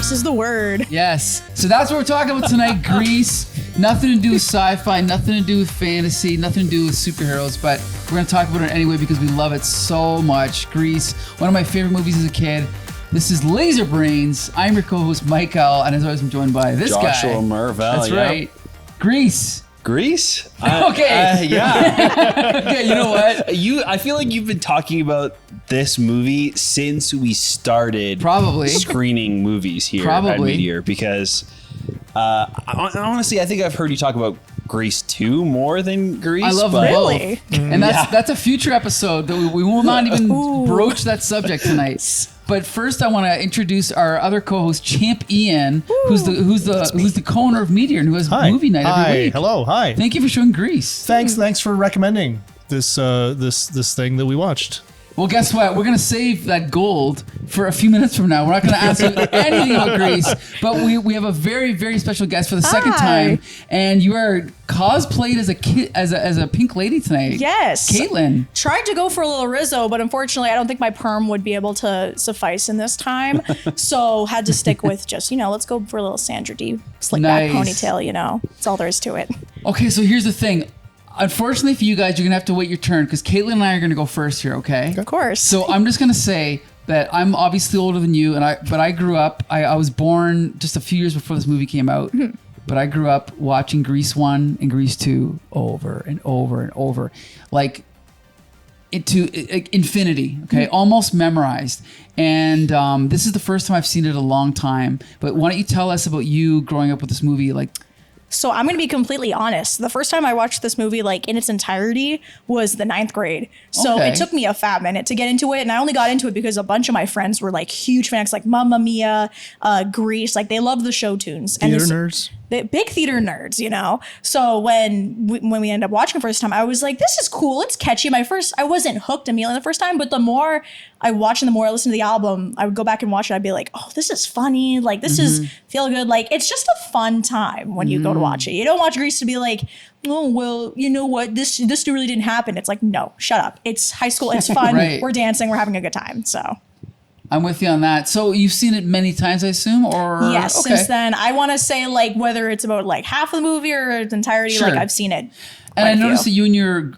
Grease is the word. Yes. So that's what we're talking about tonight. Grease. Nothing to do with sci-fi, nothing to do with fantasy, nothing to do with superheroes, but we're going to talk about it anyway because we love it so much. Grease, one of my favorite movies as a kid. This is Laser Brains. I'm your co-host, Michael, and as always, I'm joined by this Joshua guy. Mervell. That's right. Grease. Grease? Okay. Yeah. Okay, you know what? I feel like you've been talking about this movie since we started Probably screening movies here at Meteor because honestly, I think I've heard you talk about Grease 2 more than Grease. I love them both. Really? And that's a future episode that we will not even broach that subject tonight. But first, I want to introduce our other co-host, Champ Ian, who's the co-owner of Meteor and who has movie night every week. Hello, hi. Thank you for showing Grease. Thanks for recommending this this thing that we watched. Well, guess what? We're going to save that gold for a few minutes from now. We're not going to ask you anything about Grease, but we have a very, very special guest for the second time, and you are cosplayed as a kid, as a pink lady tonight. Yes. Caitlin. Tried to go for a little Rizzo, but unfortunately, I don't think my perm would be able to suffice in this time. So had to stick with just, let's go for a little Sandra D slick back ponytail, That's all there is to it. Okay, so here's the thing. Unfortunately for you guys, you're going to have to wait your turn because Caitlin and I are going to go first here, okay? Of course. So I'm just going to say that I'm obviously older than you, but I grew up, I was born just a few years before this movie came out, but I grew up watching Grease 1 and Grease 2 over and over and over, like into infinity, okay? Almost memorized. And this is the first time I've seen it in a long time, but why don't you tell us about you growing up with this movie, like... So I'm going to be completely honest. The first time I watched this movie, like in its entirety, was the 9th grade. So it took me a fat minute to get into it. And I only got into it because a bunch of my friends were like huge fans, like Mamma Mia, Grease. Like they loved the show tunes. Theater nerds. Big theater nerds, So when we ended up watching the first time, I was like, this is cool. It's catchy. I wasn't hooked immediately the first time, but the more I watched and the more I listened to the album, I would go back and watch it. I'd be like, oh, this is funny. Like, this is feel good. Like, it's just a fun time when you go to watch it. You don't watch Grease to be like, oh, well, you know what? This really didn't happen. It's like, no, shut up. It's high school. It's fun. Right. We're dancing. We're having a good time. So. I'm with you on that. So you've seen it many times, I assume, or yes, since then. I want to say like whether it's about like half of the movie or its entirety, like I've seen it. And I noticed that you and your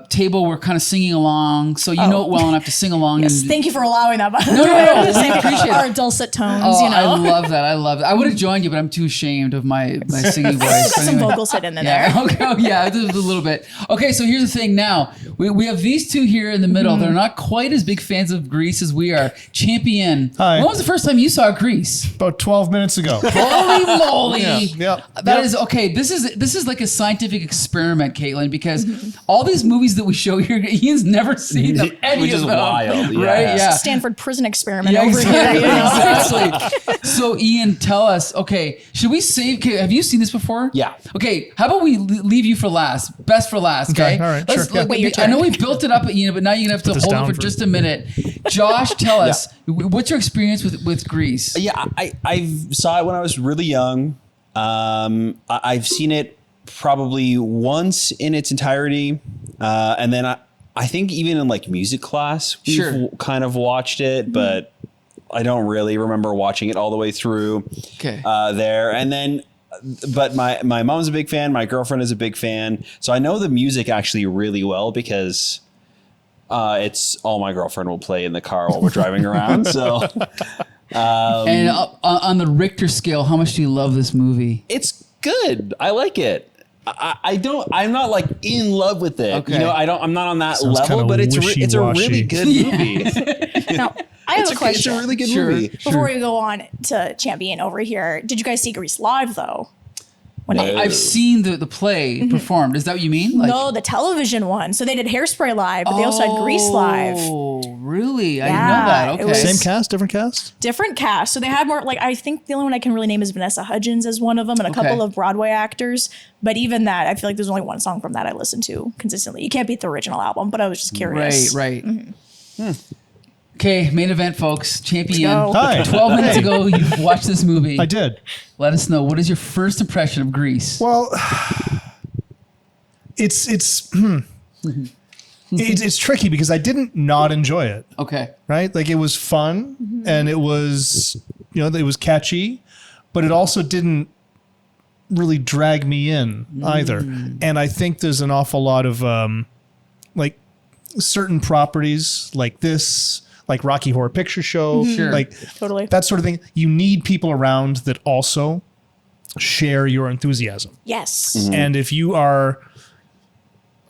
table were kind of singing along, so you know it well enough to sing along. Yes, and thank you for allowing that. No, we appreciate our dulcet tones. Oh, I love that. I love it. I would have joined you, but I'm too ashamed of my singing voice. Got some vocals hidden in there. Okay. Oh, yeah, just a little bit. Okay, so here's the thing. Now we have these two here in the middle. They're not quite as big fans of Grease as we are. Champion. Hi. When was the first time you saw Grease? About 12 minutes ago. Holy moly! Yeah. That is okay. This is like a scientific experiment, Caitlin, because all these movies that we show here, Ian's never seen them. Which is wild, right? Yeah. Stanford prison experiment Yeah, over exactly, here. Exactly. So, Ian, tell us. Okay, should we save? Okay, have you seen this before? Yeah. Okay, how about we leave you for last? Best for last. Okay. All right. Sure. Wait, your turn. I know we built it up, Ian, but now you're gonna have to hold it for just a minute. Josh, tell us what's your experience with Grease? Yeah, I saw it when I was really young. I've seen it probably once in its entirety, and then I think even in like music class we've kind of watched it, but I don't really remember watching it all the way through. Okay. There and then, but my mom's a big fan, my girlfriend is a big fan, so I know the music actually really well because it's all my girlfriend will play in the car while we're driving around. So. And on the Richter scale, how much do you love this movie? It's good. I like it. I'm not like in love with it. Okay. I'm not on that Sounds level, but it's a really good movie. Now, I have a question. It's a really good movie. Before we go on to Champion over here, did you guys see Grease live though? I've seen the play performed. Is that what you mean? Like, no, the television one. So they did Hairspray live, but they also had Grease live. Oh, really? I didn't know that. Okay. It Same cast, different cast? Different cast. So they had more, like, I think the only one I can really name is Vanessa Hudgens as one of them and a couple of Broadway actors. But even that, I feel like there's only one song from that I listen to consistently. You can't beat the original album, but I was just curious. Right. Okay, main event, folks. Champion. Hi. 12 minutes ago, you watched this movie. I did. Let us know. What is your first impression of Grease? Well, it's tricky because I didn't not enjoy it. Okay. Right? Like it was fun and it was it was catchy, but it also didn't really drag me in either. And I think there's an awful lot of like certain properties like this, like Rocky Horror Picture Show, Sure. like Totally. that sort of thing. You need people around that also share your enthusiasm. Yes. And if you are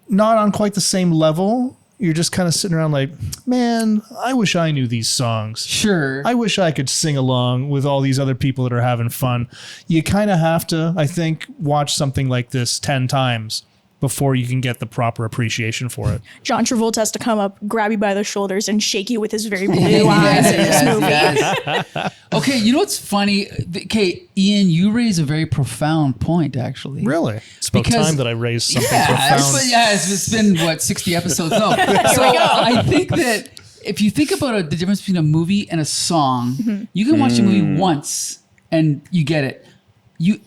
not on quite the same level, you're just kind of sitting around like, man, I wish I knew these songs. Sure. I wish I could sing along with all these other people that are having fun. You kind of have to, I think, watch something like this 10 times before you can get the proper appreciation for it. John Travolta has to come up, grab you by the shoulders, and shake you with his very blue eyes in this movie. Yes. Okay, you know what's funny? Okay, Ian, you raise a very profound point, actually. Really? It's about Because- time that I raised something Yeah, profound. it's been, what, 60 episodes? No. So I think that if you think about the difference between a movie and a song, you can watch a movie once and you get it.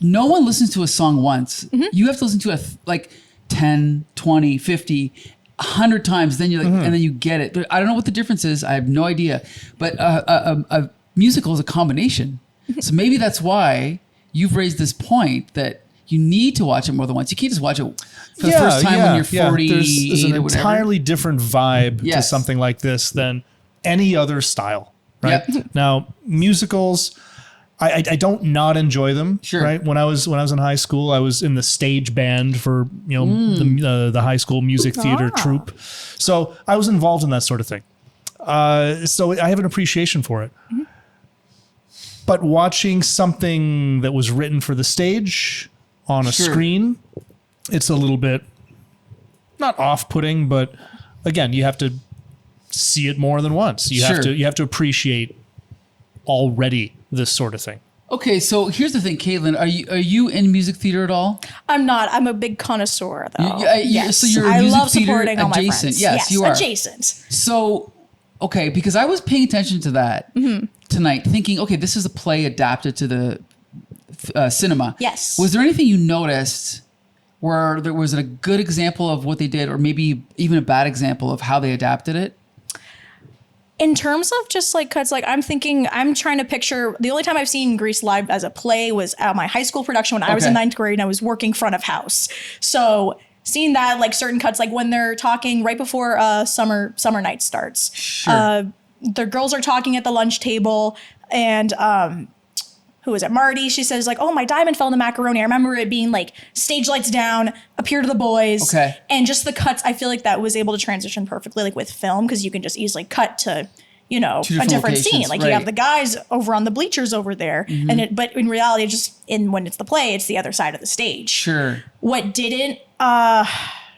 No one listens to a song once. You have to listen to it like 10, 20, 50, 100 times, then you're like, and then you get it. But I don't know what the difference is. I have no idea. But a musical is a combination. So maybe that's why you've raised this point that you need to watch it more than once. You can't just watch it for the first time when you're 48 There's an or whatever. entirely different vibe to Yes. something like this than any other style, right? Yep. Now, musicals, I don't not enjoy them. Sure. Right. When I was in high school, I was in the stage band for the high school music theater troupe, so I was involved in that sort of thing. So I have an appreciation for it. But watching something that was written for the stage on a Sure. screen, it's a little bit not off-putting, but again, you have to see it more than once. You Sure. have to appreciate already this sort of thing. Okay, so here's the thing, Caitlin. Are you in music theater at all? I'm not. I'm a big connoisseur, though. So you're a I music love theater supporting all my adjacent. friends. Yes, you are. Adjacent. So, okay, because I was paying attention to that tonight, thinking, okay, this is a play adapted to the cinema. Yes. Was there anything you noticed where there was a good example of what they did, or maybe even a bad example of how they adapted it? In terms of just like cuts, like I'm trying to picture, the only time I've seen Grease live as a play was at my high school production when I was in Okay. 9th grade and I was working front of house. So seeing that, like certain cuts, like when they're talking right before summer night starts, Sure. the girls are talking at the lunch table and who is it? Marty. She says like, "Oh, my diamond fell in the macaroni." I remember it being like stage lights down, appear to the boys. Okay. And just the cuts, I feel like that was able to transition perfectly, like with film, because you can just easily cut to, Two a different different scene. locations, Like right. you have the guys over on the bleachers over there, but in reality, when it's the play, it's the other side of the stage. Sure. What didn't,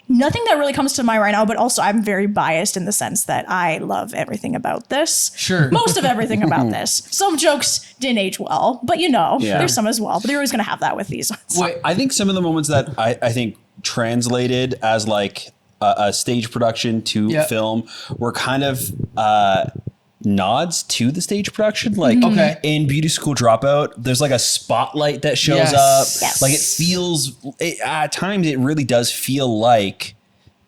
nothing that really comes to mind right now, but also I'm very biased in the sense that I love everything about this. Sure. Most of everything about this. Some jokes didn't age well, but Yeah. there's some as well. But they're always going to have that with these ones. Wait, I think some of the moments that I think translated as like a stage production to Yeah. film were kind of nods to the stage production. Like Okay. in Beauty School Dropout, there's like a spotlight that shows Yes. up. Yes. Like at times it really does feel like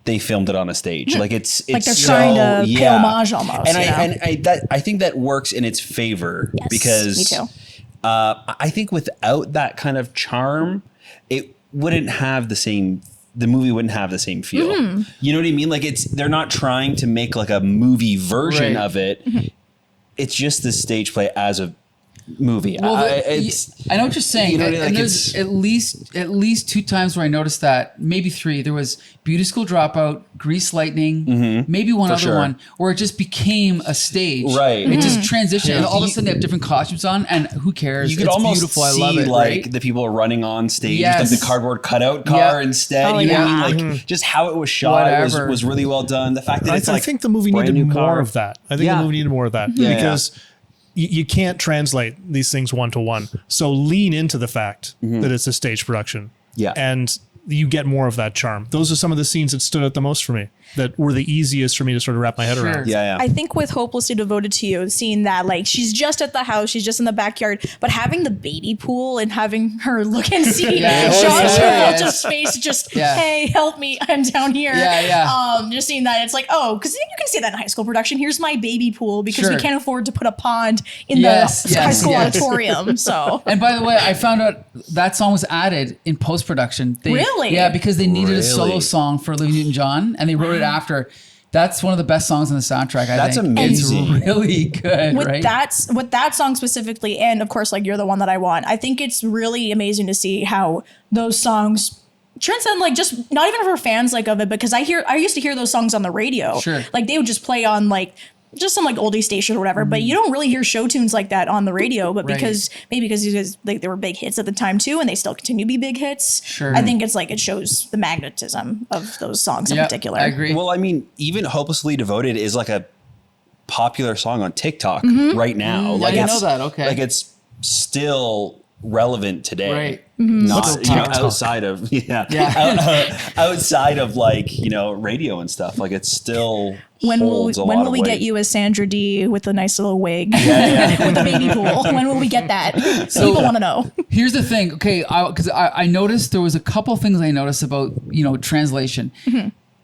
they filmed it on a stage. Like it's Like they're so- trying to pay yeah. homage almost. And I think that works in its favor Yes, because me too. I think without that kind of charm, it wouldn't have the same. The movie wouldn't have the same feel. Mm-hmm. You know what I mean? Like they're not trying to make like a movie version Right. of it. Mm-hmm. It's just the stage play as a movie. Well, I I know what you're saying. You know what I mean? And Like, there's at least 2 times where I noticed that, maybe 3. There was Beauty School Dropout, Grease Lightning, maybe one For other sure. one, where it just became a stage. Right. It just transitioned, and all of a You- sudden they have different costumes on, and who cares? you could It's almost beautiful. I see love it. like right? the people running on stage Yes. with like the cardboard cutout car Yeah. instead. Oh, you know what yeah. I mean? Like just how it was shot Whatever. was really well done. The fact that it's I like think the movie brand needed new more car. of that. I think Yeah. the movie needed more of that Yeah. because you can't translate these things one to one. So lean into the fact that it's a stage production. Yeah. And you get more of that charm. Those are some of the scenes that stood out the most for me, that were the easiest for me to sort of wrap my head around. Yeah. I think with Hopelessly Devoted to You, seeing that like she's just at the house, she's just in the backyard, but having the baby pool and having her look and see Yeah. John Yeah. Travolta's face, just Yeah. hey, help me, I'm down here. Yeah. Just seeing that, it's like, oh, because you can see that in high school production. Here's my baby pool because we Sure. can't afford to put a pond in Yes, the high yes, school yes. auditorium. So And by the way, I found out that song was added in post-production. Really? Yeah, because they needed a solo Really? song for Olivia Newton-John, and they wrote it after. That's one of the best songs on the soundtrack, I That's think. amazing. It's really good, with right? that song specifically, and of course, like You're the One That I Want, I think it's really amazing to see how those songs transcend, like, just not even for fans like of it, because I used to hear those songs on the radio. Sure. Like they would just play on like just some like oldie station or whatever, but you don't really hear show tunes like that on the radio. But Right. because they were big hits at the time too, and they still continue to be big hits. Sure. I think it's like it shows the magnetism of those songs in Yeah, particular. I agree. Well, I mean, even Hopelessly Devoted is like a popular song on TikTok Mm-hmm. right now. I Like didn't it's- know that. Okay. Like it's still relevant today. Right. Not What's you know, TikTok? outside of Yeah. outside of like, you know, radio and stuff. Like it's still When will holds a when lot will of we weight. get you as Sandra D with a nice little wig Yeah. with the baby pool? When will we get that? People want to know. Here's the thing, okay, because I noticed there was a couple things I noticed about, translation.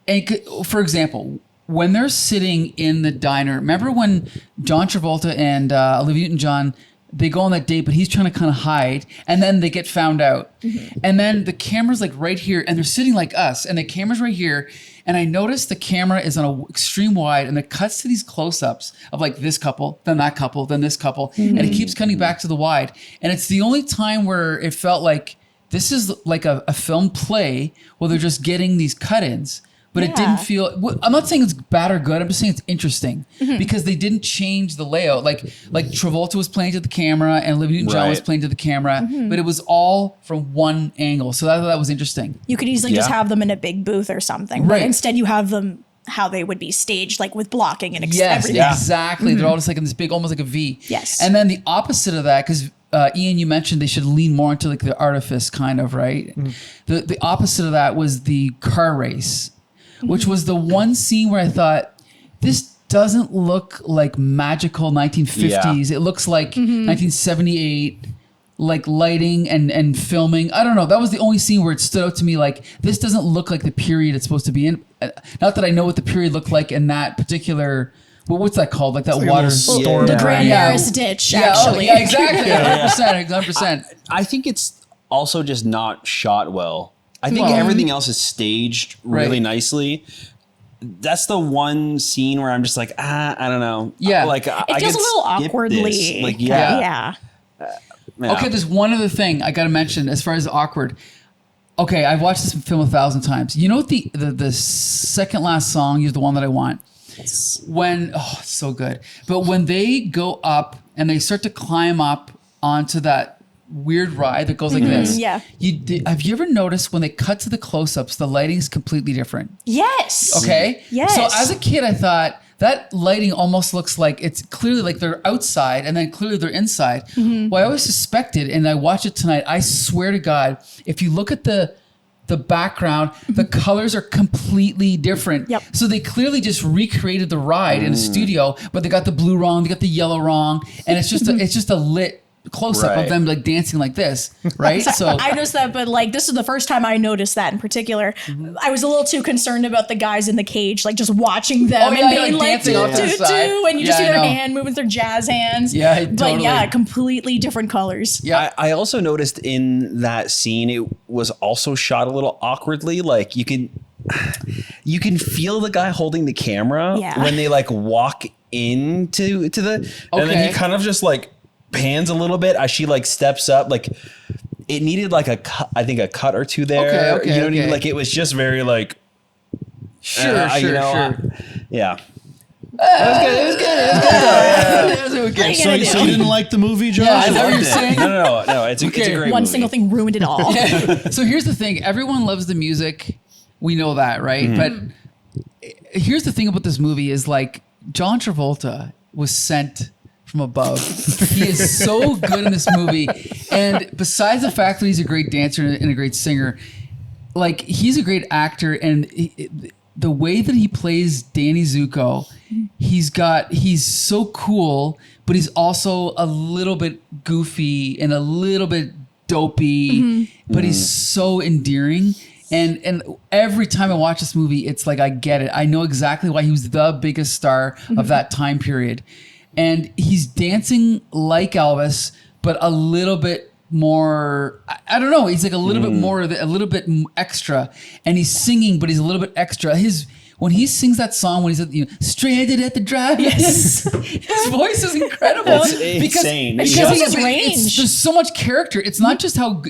And for example, when they're sitting in the diner, remember when John Travolta and Olivia Newton-John, they go on that date, but he's trying to kind of hide, and then they get found out. And then the camera's like right here, and they're sitting like us, and the camera's right here. And I noticed the camera is on a extreme wide, and it cuts to these close-ups of like this couple, then that couple, then this couple, and it keeps cutting back to the wide. And it's the only time where it felt like this is like a film play where they're just getting these cut-ins. But it Yeah. didn't feel. I'm not saying it's bad or good. I'm just saying it's interesting because they didn't change the layout. Like Travolta was playing to the camera and Olivia Newton-John was Right. playing to the camera, but it was all from one angle. So that was interesting. You could easily just Yeah. have them in a big booth or something, but Right. instead you have them how they would be staged, like with blocking and Yes, everything. Yeah. exactly. They're all just like in this big, almost like a V. Yes. And then the opposite of that, because Ian, you mentioned they should lean more into like the artifice kind of, right? The opposite of that was the car race, which was the one scene where I thought, this doesn't look like magical 1950s. It looks like 1978, like lighting and filming. I don't know. That was the only scene where it stood out to me like, this doesn't look like the period it's supposed to be in. Not that I know what the period looked like in that particular, what's that called? Like that Like a water. little storm The Yeah. Grand Yeah. Maris ditch, Yeah, actually. yeah, exactly. 100%. 100%. I think it's also just not shot well. I think Well- everything else is staged really Right. nicely. That's the one scene where I'm just like, I don't know. Yeah. Like It feels a little awkwardly. Like, yeah. Yeah. Yeah. Okay, there's one other thing I got to mention as far as awkward. Okay, I've watched this film 1,000 times. You know what the second last song is the one that I want. When it's so good. But when they go up and they start to climb up onto that weird ride that goes like this. yeah. Have you ever noticed when they cut to the close-ups, the lighting is completely different? Yes. Okay. Yes. So as a kid, I thought that lighting almost looks like it's clearly like they're outside and then clearly they're inside. Well, I always suspected, and I watched it tonight. I swear to God, if you look at the background, the colors are completely different. Yep. So they clearly just recreated the ride in a studio, but they got the blue wrong, they got the yellow wrong, and it's just a lit close up of Right. them like dancing like this, right? So I noticed that, but like this is the first time I noticed that in particular. I was a little too concerned about the guys in the cage, like just watching them Oh, yeah, and yeah, being like like, dancing do, off to the do, side. do, and you just Yeah, see I their know. hand moving through jazz hands. Yeah, But totally. yeah, completely different colors. yeah. I also noticed in that scene, it was also shot a little awkwardly. Like you can feel the guy holding the camera Yeah. when they like walk into the, and then Okay. he kind of just like pans a little bit as she like steps up. Like it needed like a cut or two there. Okay, you know what I mean? okay. Like it was just very like, Sure, you know, sure. yeah. It was okay. So you So you didn't like the movie, Josh? Yeah, I know what Loved you're it. saying. No. It's a Okay. great One movie. single thing ruined it all. So here's the thing. Everyone loves the music. We know that, right? But here's the thing about this movie is like John Travolta was sent from above. He is so good in this movie. And besides the fact that he's a great dancer and a great singer, like he's a great actor, and the way that he plays Danny Zuko, he's so cool, but he's also a little bit goofy and a little bit dopey, but he's so endearing. And every time I watch this movie, it's like I get it. I know exactly why he was the biggest star of that time period. And he's dancing like Elvis, but a little bit more, I don't know. He's like a little bit more, a little bit extra. And he's singing, but he's a little bit extra. When he sings that song, when he's at, stranded at the drive, his voice is incredible. It's insane. Because his range. There's so much character. It's not just how,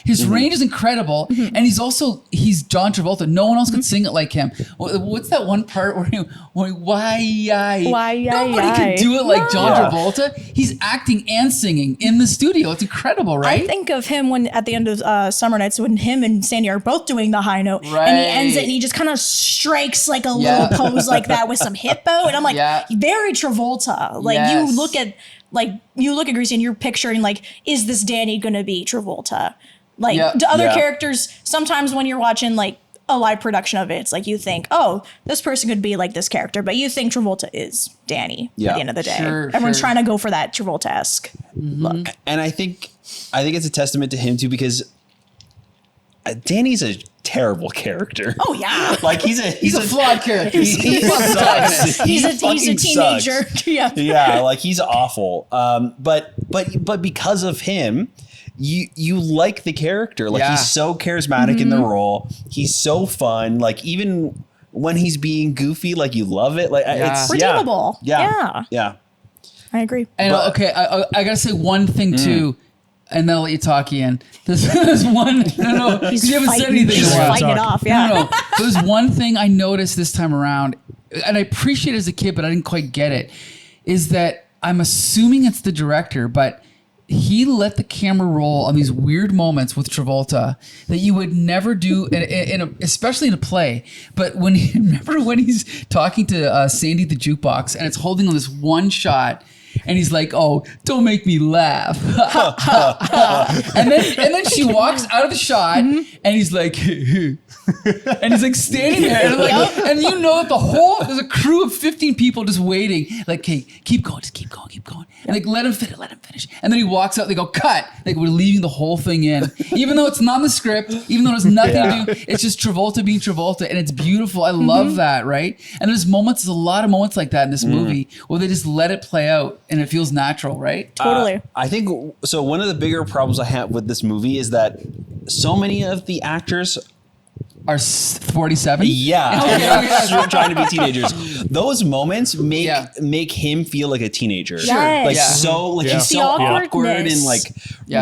his range is incredible. And he's John Travolta. No one else could sing it like him. What's that one part where nobody can do it like John Travolta? He's acting and singing in the studio. It's incredible, right? I think of him when at the end of Summer Nights, when him and Sandy are both doing the high note, Right. and he ends it and he just kind of strikes like a little pose like that with some hippo, and I'm like, very Travolta. Like you look at Greasy and you're picturing like, is this Danny gonna be Travolta? Like the other characters, sometimes when you're watching like a live production of it, it's like you think, oh, this person could be like this character, but you think Travolta is Danny at the end of the day. Everyone's trying to go for that Travolta-esque look. And I think it's a testament to him too, because Danny's a terrible character. Oh yeah, like he's a flawed character. He sucks. He's a teenager. Yeah, like he's awful. But because of him, you like the character. Like he's so charismatic in the role. He's so fun. Like even when he's being goofy, like you love it. Like it's redeemable. Yeah. I agree. And okay, I gotta say one thing too. And then I'll let you talk, Ian. There's one. No, he's you haven't said fighting, anything. he's fighting it off. Yeah. No. There's one thing I noticed this time around, and I appreciate it as a kid, but I didn't quite get it. Is that I'm assuming it's the director, but he let the camera roll on these weird moments with Travolta that you would never do, especially in a play. But remember when he's talking to Sandy the jukebox, and it's holding on this one shot. And he's like, "Oh, don't make me laugh." and then she walks out of the shot, and he's like, and he's like standing there, and, and you know that there's a crew of 15 people just waiting. Like, "Hey, keep going, just keep going," and like let him finish. And then he walks out. They go, "Cut!" Like we're leaving the whole thing in, even though it's not in the script, even though there's nothing to do. It's just Travolta being Travolta, and it's beautiful. I love that, right? And there's a lot of moments like that in this movie where they just let it play out. And it feels natural, right? Totally. I think so. One of the bigger problems I have with this movie is that so many of the actors are 47. Yeah, trying to be teenagers. Those moments make him feel like a teenager. Yes. Like he's so awkward and like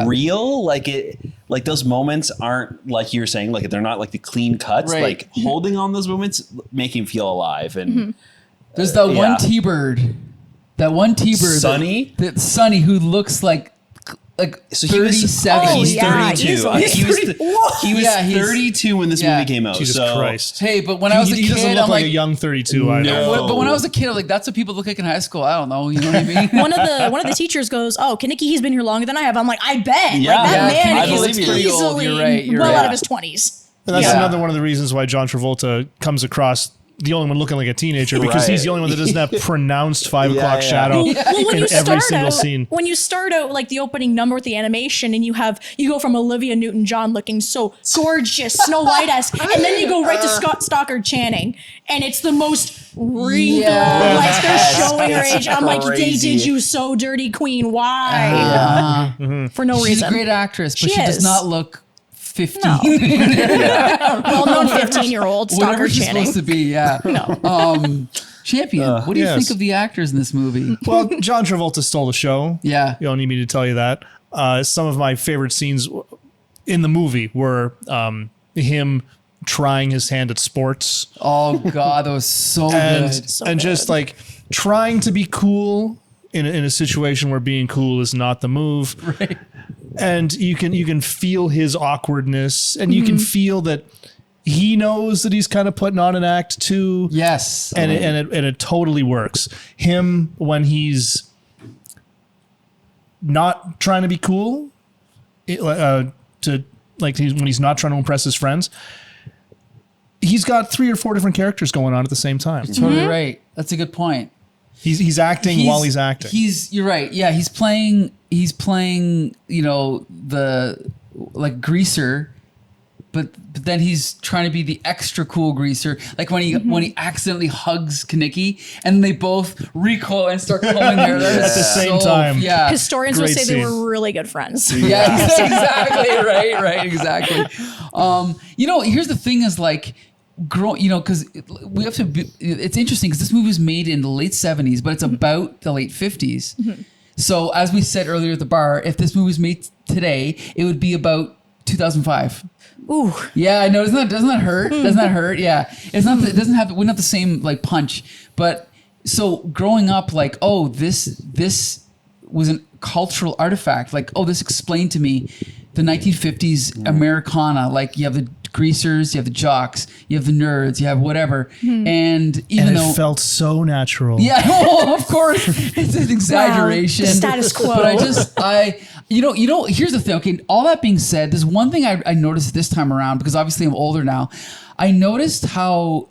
real. Like those moments aren't like you were saying. Like they're not like the clean cuts. Right. Like holding on those moments make him feel alive. And there's that one T-Bird. That one T-Bird, Sonny, Sonny, who looks like so 37. He's 32. He was 32 when this movie came out. Jesus Christ! Hey, but when I was a kid, he doesn't look I'm like a young 32. I know. But when I was a kid, I'm like, that's what people look like in high school. I don't know. You know what I mean? one of the teachers goes, "Oh, Kaneki, he's been here longer than I have." I'm like, I bet. Yeah. Like, that man I is believe you. easily You're right. out of his 20s. And that's another one of the reasons why John Travolta comes across the only one looking like a teenager, because he's the only one that doesn't have pronounced 5 o'clock shadow in every single scene. When you start out like the opening number with the animation, and you go from Olivia Newton-John looking so gorgeous, Snow White-esque, and then you go right to Scott Stockard Channing, and it's the most regal, like they're showing her age. I'm like, they did you so dirty, Queen. Why? For no reason. She's a great actress, but she does not look 15. No. Well-known 15-year-old Whatever Stockard she's Channing. supposed to be, Champion, what do you think of the actors in this movie? Well, John Travolta stole the show. Yeah. You don't need me to tell you that. Some of my favorite scenes in the movie were him trying his hand at sports. Oh, God, that was so good. And just like trying to be cool in a situation where being cool is not the move. Right. And you can feel his awkwardness, and you can feel that he knows that he's kind of putting on an act too. Yes. And it totally works. Him when he's not trying to be cool, when he's not trying to impress his friends, he's got 3 or 4 different characters going on at the same time. Totally right. That's a good point. He's acting while he's acting. You're right. Yeah, he's playing, the like greaser, but then he's trying to be the extra cool greaser. Like when he accidentally hugs Kaneki and then they both recoil and start combing their hair At the same time. Yeah. Historians would Great say they scene. were really good friends. Yeah, exactly. Right. Exactly. Here's the thing is like, because we have to it's interesting because this movie was made in the late 70s, but it's about the late 50s. So as we said earlier at the bar, if this movie was made today, it would be about 2005. Ooh. Yeah, I know. Doesn't that hurt? Doesn't that hurt? Yeah. It's not. It wouldn't have the same like punch. But so growing up, like, oh, this was a cultural artifact. Like, oh, this explained to me the 1950s Americana. Like, you have the greasers, you have the jocks, you have the nerds, you have whatever. And even though it felt so natural. yeah, well, of course, it's an exaggeration. Wow, status quo. But here's the thing. Okay, all that being said, there's one thing I noticed this time around, because obviously I'm older now. I noticed how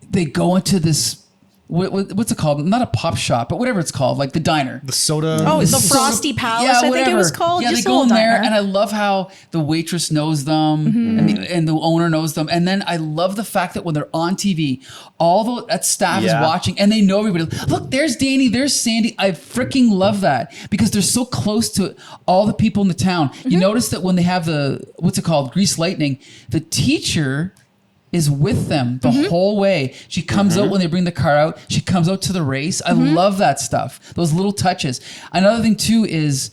they go into this, what's it called? Not a pop shop, but whatever it's called, like the diner. The soda. Oh, the So- Frosty Palace, I think it was called. Yeah, Just they a go in little there, diner. and I love how the waitress knows them, and the owner knows them, and then I love the fact that when they're on TV, all that staff is watching, and they know everybody. Look, there's Danny, there's Sandy. I freaking love that because they're so close to all the people in the town. You notice that when they have what's it called, Grease Lightning, the teacher is with them the whole way. She comes out when they bring the car out. She comes out to the race. I love that stuff. Those little touches. Another thing too is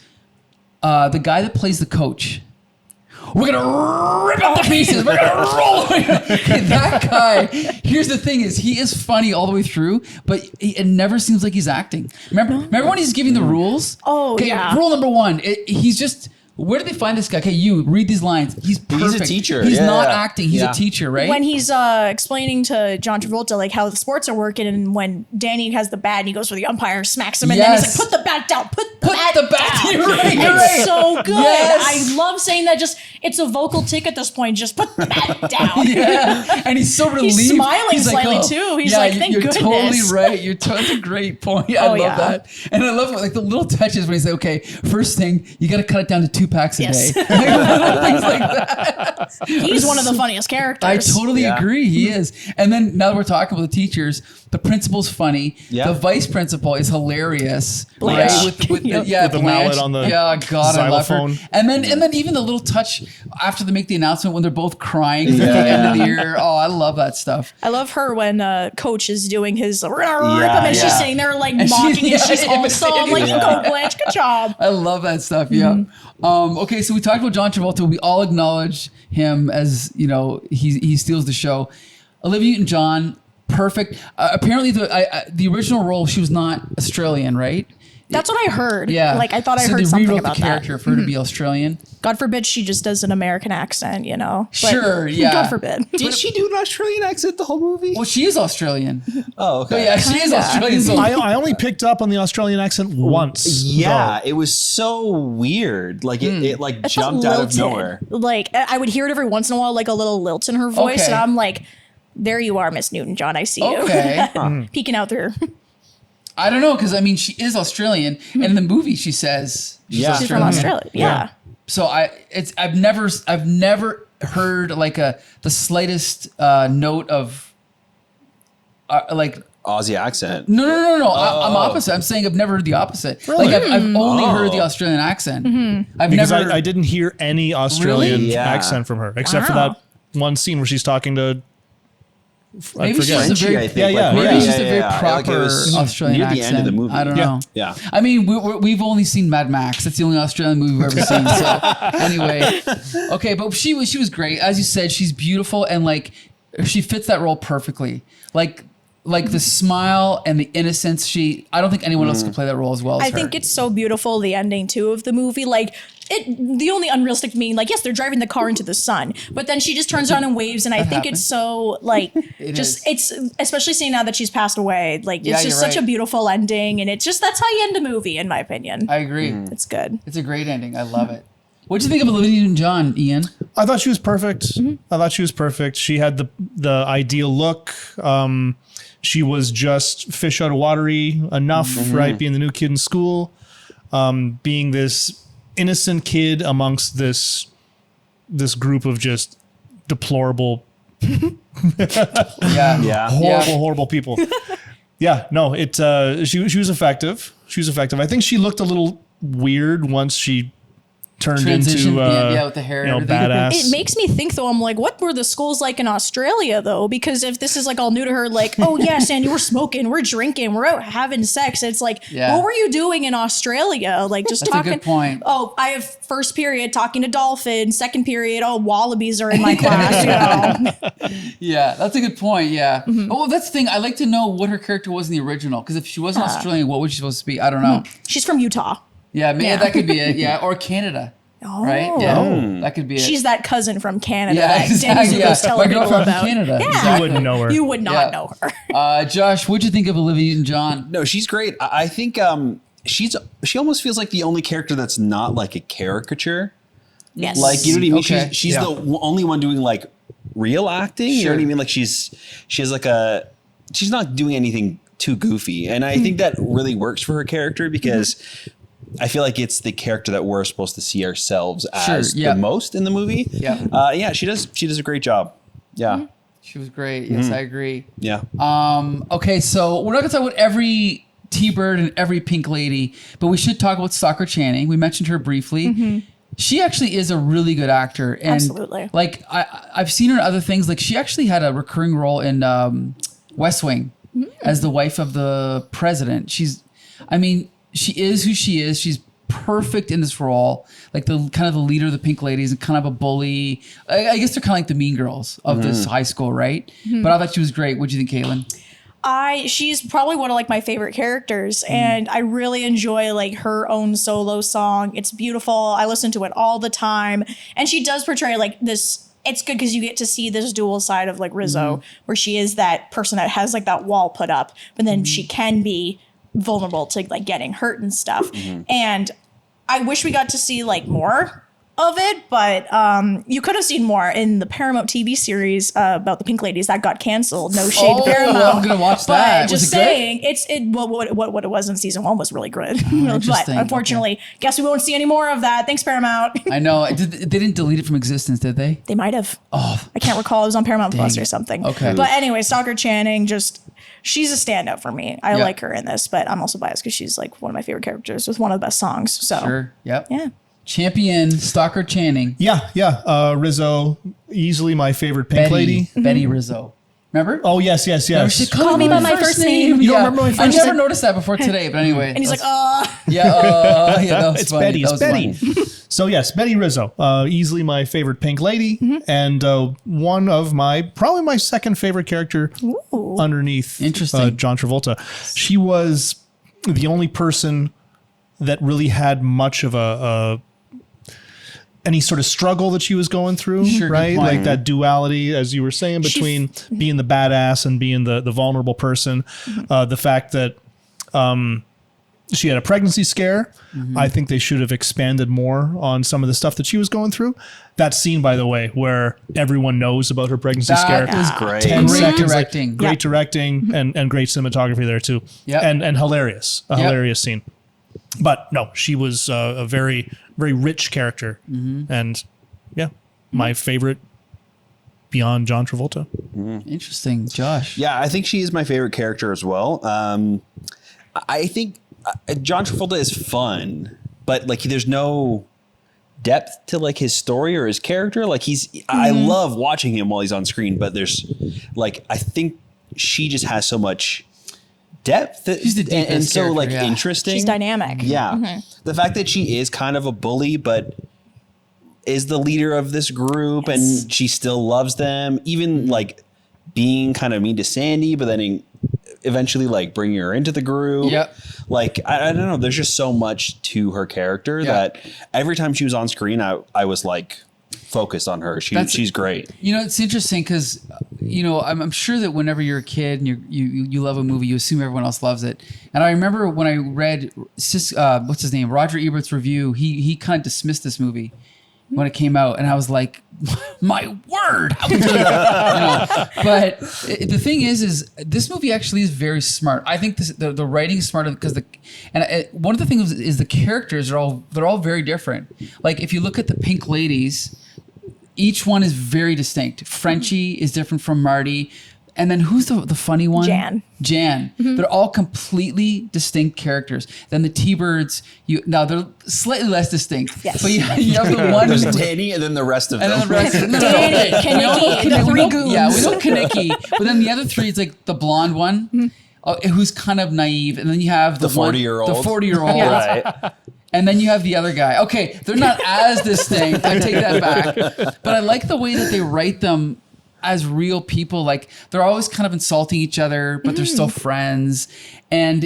the guy that plays the coach. We're gonna rip out the pieces. We're gonna roll. That guy. Here's the thing: is he is funny all the way through, but it never seems like he's acting. Remember when he's giving the rules? Oh, yeah. Rule number 1: he's just. Where did they find this guy? Okay, you read these lines. He's perfect. He's a teacher. He's Yeah. not acting. He's Yeah. a teacher, right? When he's explaining to John Travolta like how the sports are working, and when Danny has the bat and he goes for the umpire, smacks him, and then he's Yes. like, "Put the bat down. Put the Put bat the bat down." You're right. You're It's right. so good. Yes. I love saying that. Just it's a vocal tick at this point. Just put the bat down. Yeah, and he's so relieved. He's smiling like, slightly, oh, too. He's yeah, like, "Thank you're goodness." totally right. That's a great point. I love yeah. that, and I love like the little touches when he's like, "Okay, first thing, you got to cut it down to 2 packs a Yes. day." Little things like that. He's one of the funniest characters. I totally agree. He is. And then now that we're talking about the teachers, the principal's funny. Yeah. The vice principal is hilarious. Blanche. Right? With With the Blanche. mallet on the God, I love her. xylophone. And then even the little touch after they make the announcement when they're both crying at the end of the year. Oh, I love that stuff. I love her when Coach is doing his rip him, and she's yeah. sitting there like And mocking, and she's yeah, also I'm like, "You go, Blanche, good job." I love that stuff. Yeah. Okay, so we talked about John Travolta. We all acknowledge him as he steals the show. Olivia Newton-John, perfect. Apparently, the original role, she was not Australian, right? That's what I heard. Yeah. Like I thought I so heard they something rewrote about the character for her to be Australian. God forbid she just does an American accent, But Sure, yeah. God forbid. Did she do an Australian accent the whole movie? Well, she is Australian. Oh, okay. But yeah, she is Kinda. Australian. So I only picked up on the Australian accent once. Yeah, it was so weird. Like it like It felt jumped out of lilted. nowhere. Like I would hear it every once in a while, like a little lilt in her voice, Okay. and I'm like, "There you are, Miss Newton-John. I see you." Okay. Peeking out through. I don't know, because I mean, she is Australian, and in the movie she says she's Yeah. She's from Australia. Yeah. So I've never heard like the slightest note of like Aussie accent. no. I'm opposite. I'm saying I've never heard the opposite. Really? Like I've only heard the Australian accent. I've Because never. I didn't hear any Australian Really? Yeah. accent from her, except for Wow. that one scene where she's talking to. I Maybe she's forget. a Frenchy, very I think. Yeah, like, yeah. Maybe it's just a very yeah. proper Like it was Australian near the accent. end of the movie. I don't Yeah. know. Yeah. I mean, we've only seen Mad Max. That's the only Australian movie we've ever seen. So anyway, okay, but she was great. As you said, she's beautiful and like she fits that role perfectly. Like the smile and the innocence. I don't think anyone else could play that role as well as I her. think it's so beautiful, the ending too of the movie. Like the only unrealistic meaning, like, yes, they're driving the car into the sun, but then she just turns around and waves, and I think happens. it's so like is. it's especially seeing now that she's passed away, like it's Yeah, just you're such a right. beautiful ending, and it's just that's how you end a movie, in my opinion. I agree. It's good. It's a great ending. I love it. What do you think of Olivia Newton-John, Ian? I thought she was perfect. I thought she was perfect. She had the ideal look. She was just fish out of watery enough, right? Being the new kid in school, being this innocent kid amongst this group of just deplorable, Yeah. horrible people. Yeah, no, she was effective. She was effective. I think she looked a little weird once she turned Transition, into with the hair and everything. badass. It makes me think though, I'm like, what were the schools like in Australia though? Because if this is like all new to her, like, oh yeah, Sandy, we're smoking, we're drinking, we're out having sex. It's like, what were you doing in Australia? Like just That's talking. a good point. Oh, I have first period talking to dolphins, second period, oh, wallabies are in my class, you know. Yeah, that's a good point. Yeah. Oh, well, that's the thing. I like to know what her character was in the original, because if she wasn't Australian, what was she supposed to be? I don't know. She's from Utah. Yeah, maybe that could be it. Yeah, or Canada. Right? Yeah, that could be it. She's that cousin from Canada Yeah, that exactly, Danny yeah. was telling My people girlfriend from about. Canada. Yeah. Exactly. You wouldn't know her. You would not know her. Josh, what'd you think of Olivia Newton-John? No, she's great. I think she almost feels like the only character that's not like a caricature. Yes. Like, you know what I mean? Okay. She's the only one doing like real acting. You know what I Sure. mean? Like she has like she's not doing anything too goofy. And I think that really works for her character because I feel like it's the character that we're supposed to see ourselves as the most in the movie. Yeah. She does a great job. Yeah. She was great. Yes, I agree. Yeah. Okay, so we're not going to talk about every T-Bird and every Pink Lady, but we should talk about Stockard Channing. We mentioned her briefly. She actually is a really good actor. And Absolutely. Like, I've seen her in other things. Like, she actually had a recurring role in West Wing as the wife of the president. She is who she is. She's perfect in this role. Like the kind of the leader of the Pink Ladies and kind of a bully. I guess they're kind of like the mean girls of this high school, right? But I thought she was great. What'd you think, Caitlin? She's probably one of like my favorite characters, and I really enjoy like her own solo song. It's beautiful. I listen to it all the time, and she does portray like this. It's good because you get to see this dual side of like Rizzo, where she is that person that has like that wall put up, but then she can be vulnerable to like getting hurt and stuff. And I wish we got to see like more of it, but you could have seen more in the Paramount TV series about the Pink Ladies that got canceled. No shade to Paramount. I'm gonna watch that. But just saying, what it was in season 1 was really good. But interesting. unfortunately, guess we won't see any more of that. Thanks, Paramount. I know. They didn't delete it from existence, did they? They might have. I can't recall. It was on Paramount Plus or something. Okay. But anyway, Stockard Channing, she's a standout for me. I like her in this, but I'm also biased because she's like one of my favorite characters with one of the best songs. So Sure. Yep. yeah. Champion Stockard Channing. Yeah. Rizzo, easily my favorite Pink Lady. Betty Rizzo. Remember? Oh, yes. She Call me by my first name. You don't remember my first I never name? noticed that before today, but anyway. And he's like, that was It's funny. Betty. That It's was Betty. funny. So yes, Betty Rizzo, easily my favorite Pink Lady, and one of probably my second favorite character underneath Interesting. John Travolta. She was the only person that really had much of any sort of struggle that she was going through, Sure, good right? point. Like that duality, as you were saying, between being the badass and being the vulnerable person. The fact that she had a pregnancy scare. I think they should have expanded more on some of the stuff that she was going through. That scene, by the way, where everyone knows about her pregnancy scare. That was great. 10 Great seconds, directing. Great directing and great cinematography there too. Yep. And hilarious. A Yep. hilarious scene. But no, she was a very, very rich character. And yeah, my favorite beyond John Travolta. Interesting. Josh. Yeah, I think she is my favorite character as well. I think John Travolta is fun, but like there's no depth to like his story or his character. Like I love watching him while he's on screen, but there's like I think she just has so much depth She's the deepest and so character, like yeah. interesting. she's dynamic. Yeah, the fact that she is kind of a bully, but is the leader of this group, and she still loves them, even like being kind of mean to Sandy, but then eventually like bringing her into the group. Yep. Like, I don't know. There's just so much to her character that every time she was on screen, I was like focused on her. She's great. You know, it's interesting because, I'm sure that whenever you're a kid and you love a movie, you assume everyone else loves it. And I remember when I read, what's his name, Roger Ebert's review, he kind of dismissed this movie when it came out, and I was like, my word, how would you? But the thing is this movie actually is very smart. I think the writing is smarter because one of the things is the characters they're all very different. Like if you look at the Pink Ladies, each one is very distinct. Frenchie is different from Marty. And then who's the funny one? Jan. Mm-hmm. They're all completely distinct characters. Then the T-Birds, they're slightly less distinct. Yes. But you have the one. There's Danny and then the rest of them. And then the rest of them. Danny, Kaneki, the three goons. Yeah, we know Kaneki. But then the other three is like the blonde one, who's kind of naive. And then you have the 40-year-old. The 40-year-old. Right. And then you have the other guy. Okay, they're not as distinct. I take that back. But I like the way that they write them as real people. Like they're always kind of insulting each other, but they're still friends. And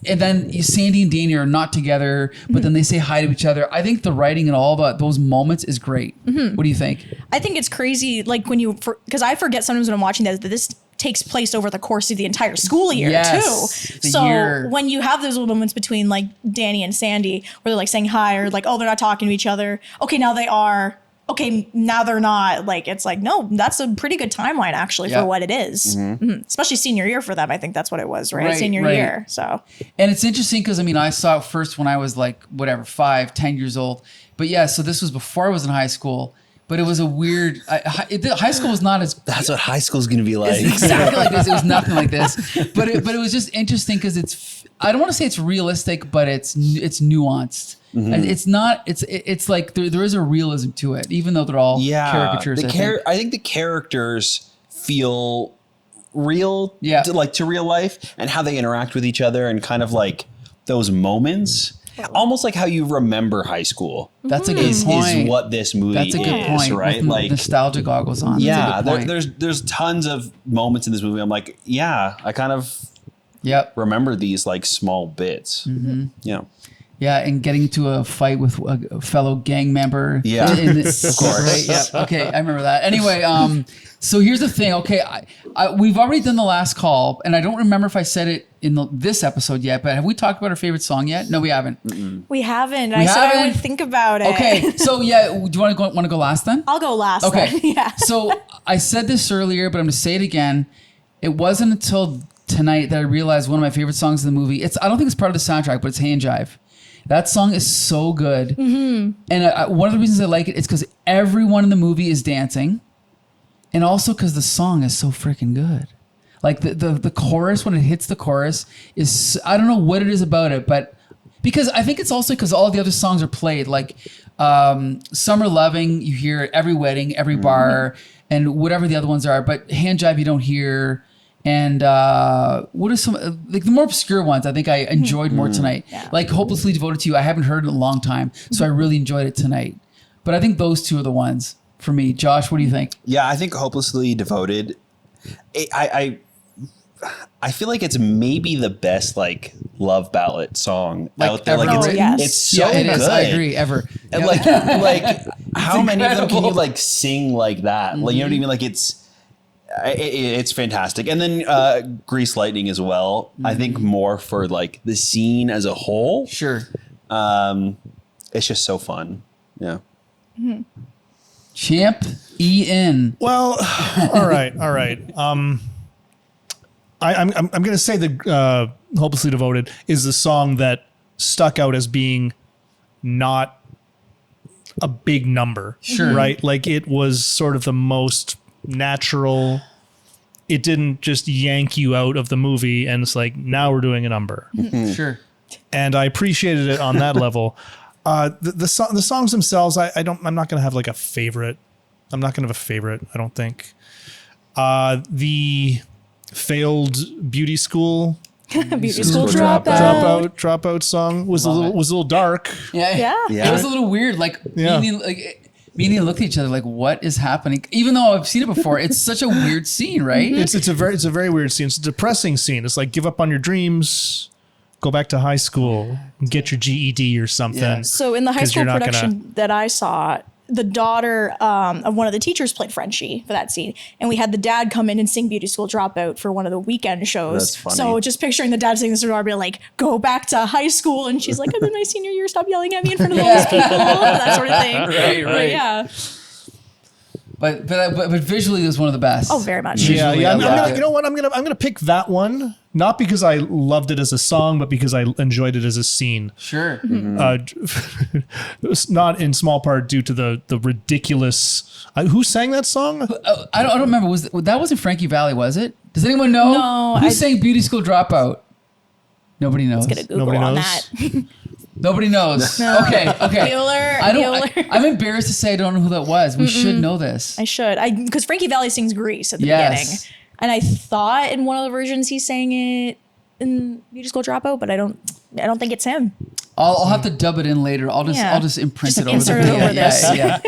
then Sandy and Danny are not together, but then they say hi to each other. I think the writing and all those moments is great. What do you think? I think it's crazy. Like because I forget sometimes when I'm watching that this takes place over the course of the entire school year too. So when you have those little moments between like Danny and Sandy where they're like saying hi or like, oh, they're not talking to each other. Okay, now they are. Okay, now they're not. Like, it's like, no, that's a pretty good timeline actually for what it is. Especially senior year for them. I think that's what it was, right? Senior year. So, and it's interesting because I saw it first when I was like, 5, 10 years old. But yeah, so this was before I was in high school. But it was a weird. High school was not as. That's what high school's going to be like. It's exactly like this. It was nothing like this. But it was just interesting because it's. I don't want to say it's realistic, but it's nuanced. And it's not. It's like there is a realism to it, even though they're all caricatures. I think the characters feel real. To real life and how they interact with each other and kind of like those moments. Almost like how you remember high school. That's a good point. Is what this movie is. That's a good point, right? With like nostalgia goggles on. Yeah, there's tons of moments in this movie. I'm like, I kind of remember these like small bits. Yeah. Yeah, and getting into a fight with a fellow gang member. Yeah, of course. Right? Yeah. Okay, I remember that. Anyway, so here's the thing. Okay, we've already done the last call, and I don't remember if I said it in this episode yet, but have we talked about our favorite song yet? No, we haven't. We haven't. I said I would think about it. Okay, so do you want to go last then? I'll go last. Okay, then. Yeah. So I said this earlier, but I'm going to say it again. It wasn't until tonight that I realized one of my favorite songs in the movie. I don't think it's part of the soundtrack, but it's Hand Jive. That song is so good. And one of the reasons I like it is because everyone in the movie is dancing. And also because the song is so freaking good. Like the chorus, when it hits the chorus, is, I don't know what it is about it, but because I think it's also because all the other songs are played. Like Summer Loving, you hear at every wedding, every bar, and whatever the other ones are. But Hand Jive, you don't hear. And what are some like the more obscure ones? I think I enjoyed more tonight. Yeah. Like Hopelessly Devoted to You, I haven't heard in a long time, so I really enjoyed it tonight. But I think those two are the ones for me. Josh, what do you think? Yeah, I think Hopelessly Devoted. I feel like it's maybe the best like love ballad song out there. Like it's so it good. Is. I agree. Ever. And like how many of them can you like sing like that? Like you know what I mean? Like it's fantastic. And then Grease Lightning as well. I think more for like the scene as a whole. Sure. It's just so fun. Yeah. Champ Ian. Well, all right. I'm going to say that Hopelessly Devoted is the song that stuck out as being not a big number. Sure. Right? Like it was sort of the most natural. It didn't just yank you out of the movie and it's like, now we're doing a number. Sure. And I appreciated it on that level. The songs themselves, I'm not going to have like a favorite. I'm not going to have a favorite, I don't think. The failed beauty school dropout song was a little dark. Yeah. It was a little weird. Like, me and Ian looked at each other like, what is happening? Even though I've seen it before, it's such a weird scene, right? It's a very weird scene. It's a depressing scene. It's like, give up on your dreams, go back to high school, get your GED or something. So in the high school production that I saw, the daughter of one of the teachers played Frenchie for that scene, and we had the dad come in and sing Beauty School Dropout for one of the weekend shows. That's funny. So just picturing the dad singing this to her, be like, "Go back to high school," and she's like, "I'm in my senior year. Stop yelling at me in front of all these people," that sort of thing. Right. But yeah. But visually, it was one of the best. Oh, very much. Yeah, Visually, yeah. I I'm loved gonna, it. you know what? I'm gonna pick that one, not because I loved it as a song, but because I enjoyed it as a scene. Sure. Mm-hmm. It was not in small part due to the ridiculous. Who sang that song? I don't remember. That wasn't Frankie Valli, was it? Does anyone know? No, Who sang Beauty School Dropout? Nobody knows. Get a Google Nobody on knows? that. Nobody knows. Okay. Bueller. Bueller. I'm embarrassed to say I don't know who that was. We should know this. I should. Because Frankie Valli sings Grease at the Yes. beginning. And I thought in one of the versions he sang it in Beauty School Dropout, but I don't think it's him. I'll have to dub it in later. I'll just imprint Just it over insert it over this. Yeah.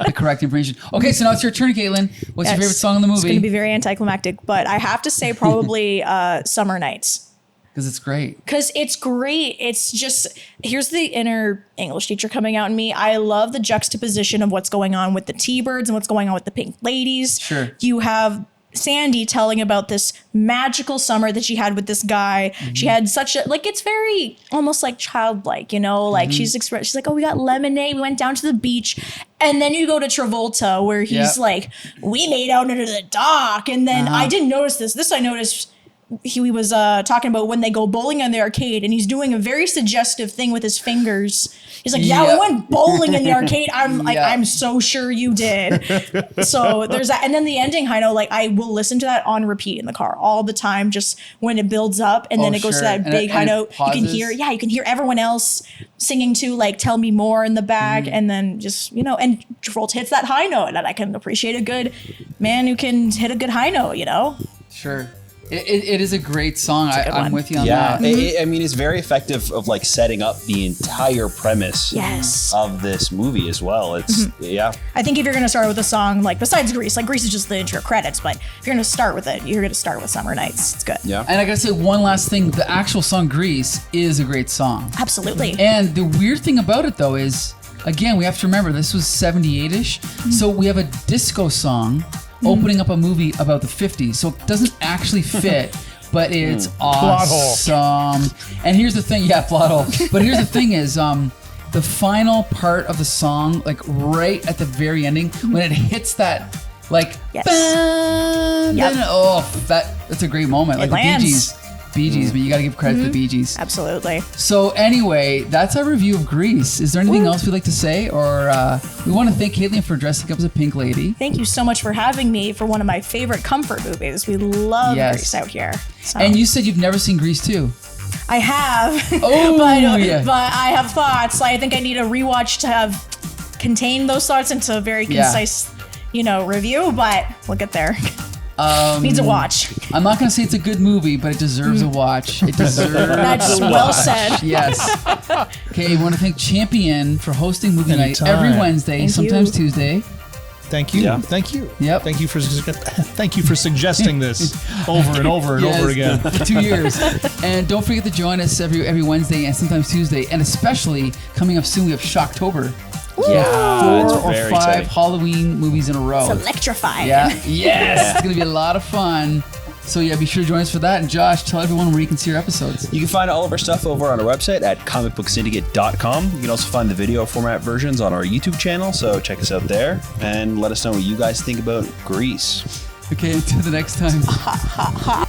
The correct information. Okay, so now it's your turn, Caitlin. What's your Yes. favorite song in the It's going to be movie? very anticlimactic, but I have to say probably Summer Nights. Because it's great. Because it's great. It's just, here's the inner English teacher coming out in me. I love the juxtaposition of what's going on with the T-Birds and what's going on with the Pink Ladies. Sure. You have Sandy telling about this magical summer that she had with this guy. She had such a, like, it's very almost like childlike, you know, like she's like, oh, we got lemonade. We went down to the beach. And then you go to Travolta where he's Yep. like, we made out under the dock. And then I didn't notice this. This I noticed. He was talking about when they go bowling in the arcade, and he's doing a very suggestive thing with his fingers. He's like, "Yeah, Yep. we went bowling in the arcade." I'm like, Yep. "I'm so sure you did." So there's that, and then the ending high note. Like I will listen to that on repeat in the car all the time, just when it builds up, and then it goes to sure. that And big it high note. You can pauses. you can hear everyone else singing too, like "Tell Me More" in the back, and then just and Travolta hits that high note, and I can appreciate a good man who can hit a good high note. Sure. It is a great song. a good I'm one. with you on Yeah, that. I mean, it's very effective of like setting up the entire premise Yes. of this movie as well. It's yeah, I think if you're gonna start with a song like besides Grease, like Grease is just the intro credits, but if you're gonna start with it, you're gonna start with Summer Nights. It's good. yeah. And I gotta say one last thing. The actual song Grease is a great song. Absolutely. And the weird thing about it though is, again, we have to remember this was 78-ish. So we have a disco song opening up a movie about the 50s. So it doesn't actually fit. But it's Plot hole. awesome. And here's the thing, plot hole. But here's the thing is, the final part of the song, like right at the very ending, when it hits that, like, Yes. bam, Yep. that's a great moment. Like lands. the Bee Gees, but you got to give credit to the Bee Gees. Absolutely. So anyway, that's our review of Grease. Is there anything else we'd like to say, or we want to thank Caitlin for dressing up as a pink lady? Thank you so much for having me for one of my favorite comfort movies. We love Yes. Grease out here. So. And you said you've never seen Grease 2. I have. Oh, yeah. But I have thoughts. I think I need a rewatch to have contain those thoughts into a very Yeah. concise, review. But we'll get there. Needs a watch. I'm not going to say it's a good movie, but it deserves a watch. It deserves That's a well watch. said. Yes. Okay, I want to thank Champion for hosting movie night Anytime. every Wednesday, Thank sometimes you. Tuesday. Thank you. Yeah. Thank you. Yep. Thank you for suggesting this over and over and over again. For 2 years. And don't forget to join us every Wednesday and sometimes Tuesday. And especially coming up soon, we have Shocktober. Yeah, it's 4 or very 5 exciting. Halloween movies in a row. It's electrifying. Yeah. Yes. It's going to be a lot of fun. So yeah, be sure to join us for that. And Josh, tell everyone where you can see our episodes. You can find all of our stuff over on our website at comicbooksyndicate.com. You can also find the video format versions on our YouTube channel, so check us out there and let us know what you guys think about Grease. Okay, until the next time.